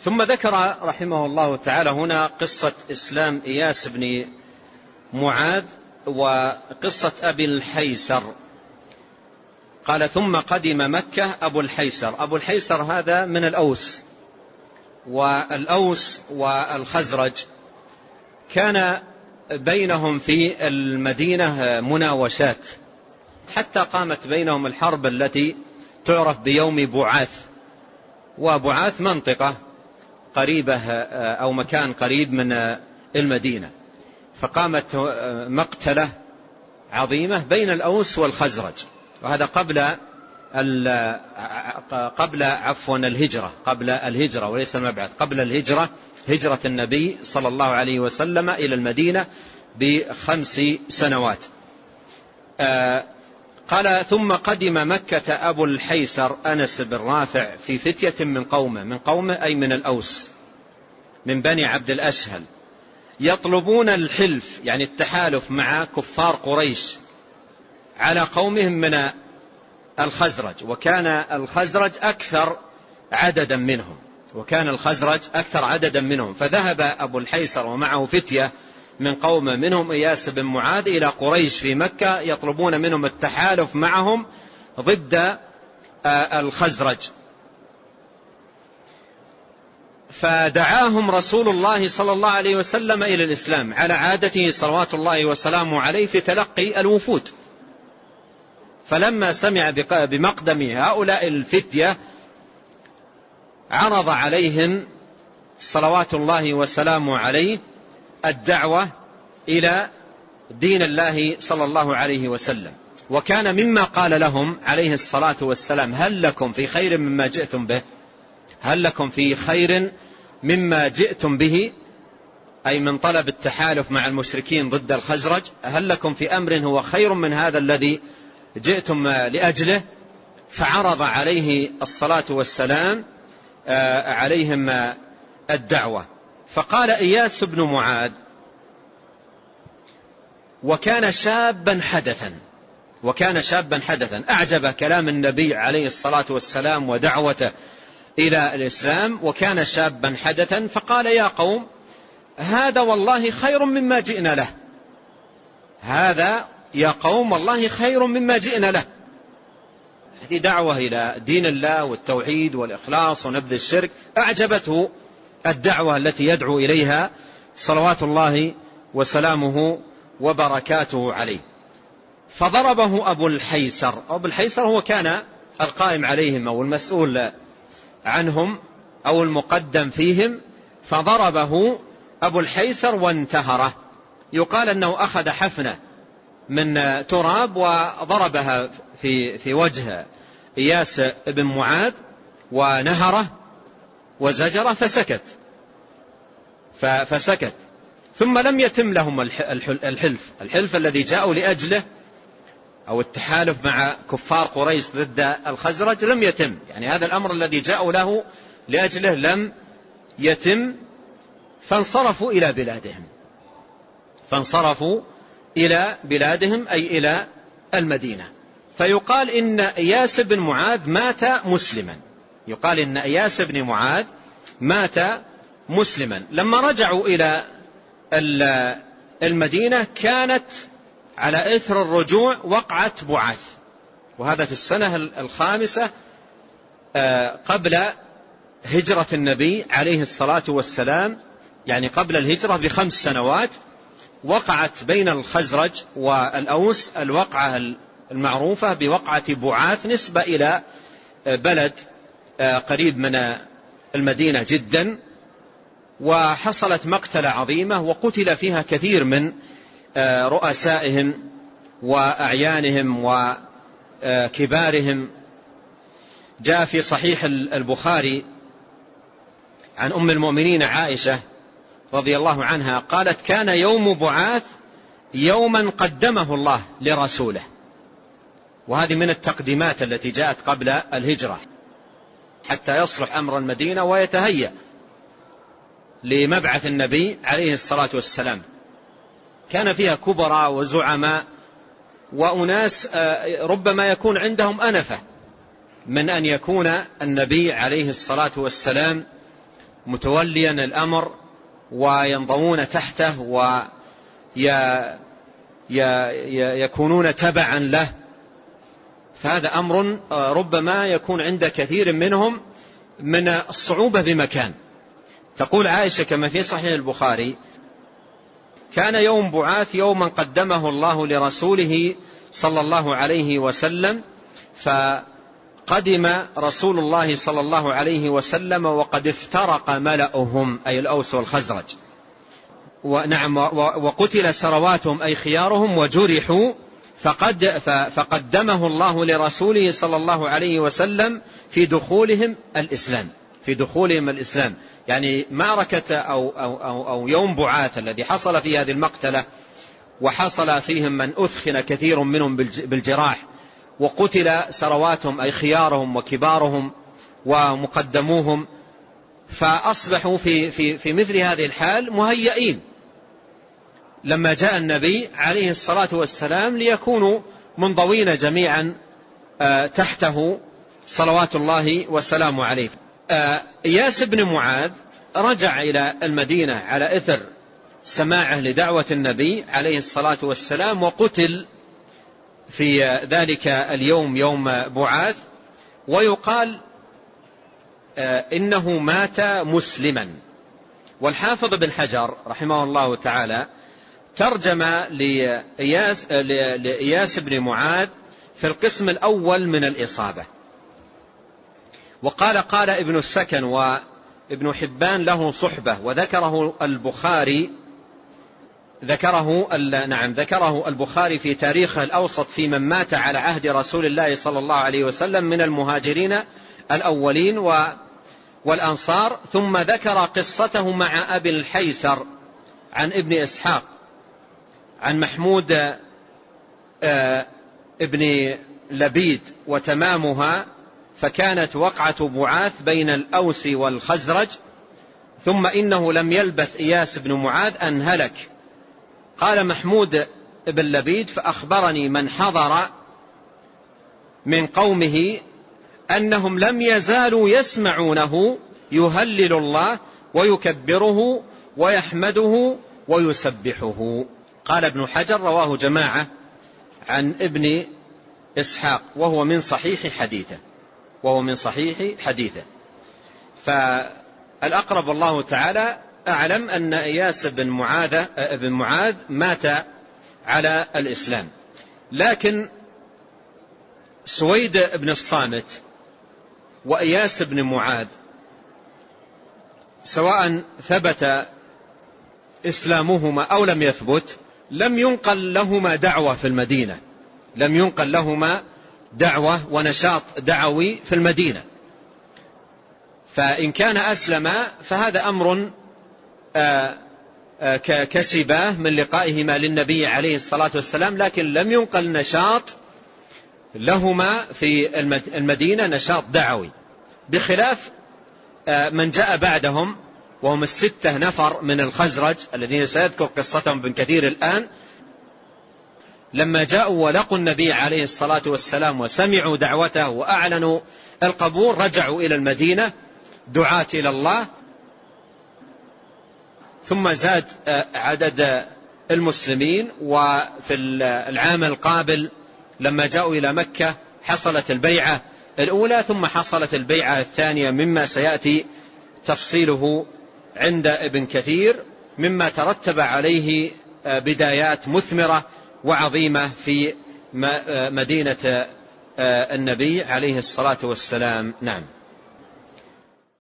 ثم ذكر رحمه الله تعالى هنا قصة إسلام إياس بن معاذ وقصة أبي الحيسر. قال ثم قدم مكة أبو الحيسر. أبو الحيسر هذا من الأوس، والأوس والخزرج كان بينهم في المدينة مناوشات، حتى قامت بينهم الحرب التي تعرف بيوم بعاث. وبعاث منطقة قريبة أو مكان قريب من المدينة، فقامت مقتلة عظيمة بين الأوس والخزرج، وهذا قبل الهجرة وليس المبعث، قبل الهجرة، هجرة النبي صلى الله عليه وسلم إلى المدينة ب5 سنوات. قال ثم قدم مكة أبو الحيسر أنس بن رافع في فتية من قومه أي من الأوس من بني عبد الأشهل، يطلبون الحلف يعني التحالف مع كفار قريش على قومهم من الخزرج، وكان الخزرج أكثر عددا منهم. فذهب أبو الحيسر ومعه فتية من قومه منهم إياس بن معاذ إلى قريش في مكة يطلبون منهم التحالف معهم ضد الخزرج. فدعاهم رسول الله صلى الله عليه وسلم إلى الإسلام على عادته صلوات الله وسلامه عليه في تلقي الوفود. فلما سمع بمقدم هؤلاء الفتية عرض عليهم صلوات الله وسلامه عليه الدعوة إلى دين الله صلى الله عليه وسلم. وكان مما قال لهم عليه الصلاة والسلام هل لكم في خير مما جئتم به، هل لكم في خير مما جئتم به، أي من طلب التحالف مع المشركين ضد الخزرج، هل لكم في أمر هو خير من هذا الذي جئتم لأجله. فعرض عليه الصلاة والسلام عليهم الدعوة. فقال إياس بن معاذ وكان شابا حدثا أعجب كلام النبي عليه الصلاة والسلام ودعوته إلى الإسلام، وكان شابا حدثا. فقال يا قوم هذا والله خير مما جئنا له، هذا يا قوم والله خير مما جئنا له. هذه دعوة إلى دين الله والتوحيد والإخلاص ونبذ الشرك. أعجبته الدعوة التي يدعو إليها صلوات الله وسلامه وبركاته عليه. فضربه أبو الحيسر. أبو الحيسر هو كان القائم عليهم أو المسؤول عنهم أو المقدم فيهم. فضربه أبو الحيسر وانتهره. يقال أنه أخذ حفنة من تراب وضربها في وجه إياس بن معاذ ونهره وزجره فسكت. ثم لم يتم لهم الحلف الذي جاءوا لأجله أو التحالف مع كفار قريش ضد الخزرج لم يتم، يعني هذا الأمر الذي جاءوا له لأجله لم يتم. فانصرفوا إلى بلادهم أي إلى المدينة. فيقال إن إياس بن معاذ مات مسلما. لما رجعوا إلى المدينة كانت على إثر الرجوع وقعة بعاث، وهذا في السنة 5 قبل هجرة النبي عليه الصلاة والسلام، يعني قبل الهجرة ب5 سنوات. وقعت بين الخزرج والأوس الوقعة المعروفة بوقعة بعاث، نسبة إلى بلد قريب من المدينة جدا. وحصلت مقتلة عظيمة وقتل فيها كثير من رؤسائهم وأعيانهم وكبارهم. جاء في صحيح البخاري عن أم المؤمنين عائشة رضي الله عنها قالت كان يوم بعاث يوما قدمه الله لرسوله. وهذه من التقديمات التي جاءت قبل الهجرة حتى يصلح أمر المدينة ويتهيأ لمبعث النبي عليه الصلاة والسلام. كان فيها كبراء وزعماء وأناس ربما يكون عندهم أنفة من أن يكون النبي عليه الصلاة والسلام متوليا الأمر وينضمون تحته ويكونون تبعا له، فهذا أمر ربما يكون عند كثير منهم من الصعوبة بمكان. تقول عائشة كما في صحيح البخاري: كان يوم بعاث يوما قدمه الله لرسوله صلى الله عليه وسلم، فقدم رسول الله صلى الله عليه وسلم وقد افترق ملأهم أي الأوس والخزرج، ونعم وقتل سرواتهم أي خيارهم وجرحوا، فقدمه الله لرسوله صلى الله عليه وسلم في دخولهم الإسلام. يعني معركة أو يوم بعاث الذي حصل في هذه المقتلة، وحصل فيهم من أثخن كثير منهم بالجراح، وقتل سرواتهم أي خيارهم وكبارهم ومقدموهم، فأصبحوا في مثل هذه الحال مهيئين لما جاء النبي عليه الصلاة والسلام ليكونوا منضوين جميعا تحته صلوات الله وسلامه عليه. إياس بن معاذ رجع إلى المدينة على إثر سماعه لدعوة النبي عليه الصلاة والسلام، وقتل في ذلك اليوم يوم بعاث، ويقال إنه مات مسلما. والحافظ بن حجر رحمه الله تعالى ترجم لإياس بن معاذ في القسم الأول من الإصابة، وقال: قال ابن السكن وابن حبان له صحبة، وذكره البخاري ذكره البخاري في تاريخه الأوسط في من مات على عهد رسول الله صلى الله عليه وسلم من المهاجرين الأولين والأنصار. ثم ذكر قصته مع أبي الحيسر عن ابن إسحاق عن محمود ابن لبيد، وتمامها: فكانت وقعة بعاث بين الأوس والخزرج، ثم إنه لم يلبث إياس بن معاذ أن هلك. قال محمود بن لبيد: فأخبرني من حضر من قومه أنهم لم يزالوا يسمعونه يهلل الله ويكبره ويحمده ويسبحه. قال ابن حجر: رواه جماعة عن ابن إسحاق وهو من صحيح حديثه. فالأقرب الله تعالى أعلم أن إياس بن معاذ مات على الإسلام. لكن سويد بن الصامت وإياس بن معاذ سواء ثبت إسلامهما أو لم يثبت، لم ينقل لهما دعوة في المدينة، لم ينقل لهما دعوة ونشاط دعوي في المدينة. فإن كان أسلم فهذا أمر كسباه من لقائهما للنبي عليه الصلاة والسلام، لكن لم ينقل نشاط لهما في المدينة، نشاط دعوي، بخلاف من جاء بعدهم وهم 6 نفر من الخزرج الذين سيذكر قصتهم ابن كثير الآن. لما جاءوا ولقوا النبي عليه الصلاة والسلام وسمعوا دعوته وأعلنوا القبول، رجعوا إلى المدينة دعاة إلى الله، ثم زاد عدد المسلمين. وفي العام القابل لما جاءوا إلى مكة حصلت البيعة الأولى، ثم حصلت البيعة الثانية، مما سيأتي تفصيله عند ابن كثير، مما ترتب عليه بدايات مثمرة وعظيمة في مدينة النبي عليه الصلاة والسلام. نعم.